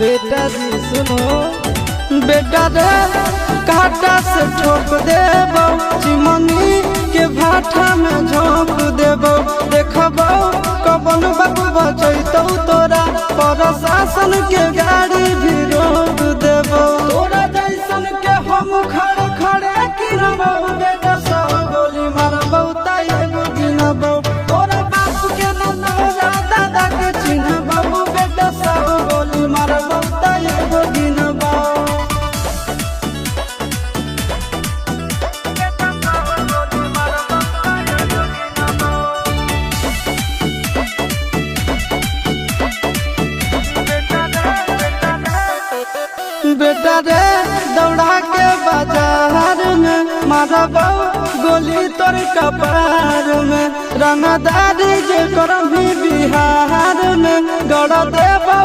बेटा जी सुनो, बेटा रे काटा से ठोक देबो, चिमनी के भाटा में झोंक देबो। देखबो कबन बाबू बचैतौ तोरा, प्रशासन के गाड़ी भी रोक देबो। तोरा जैसन के हम खड़े खड़े गिरबो, बेटा सौ गोली मारबो ताई एगो गिनबो। तोरा बाप के न तोरा दादा के चिन्हबो, बेटा सौ गोली मारबो ताई एगो गिनबो। बेटा रे दौड़ा के बाजार में मारबो गोली तोर कपार में। रंगदारी जे करबी बिहार में गड़ देबो।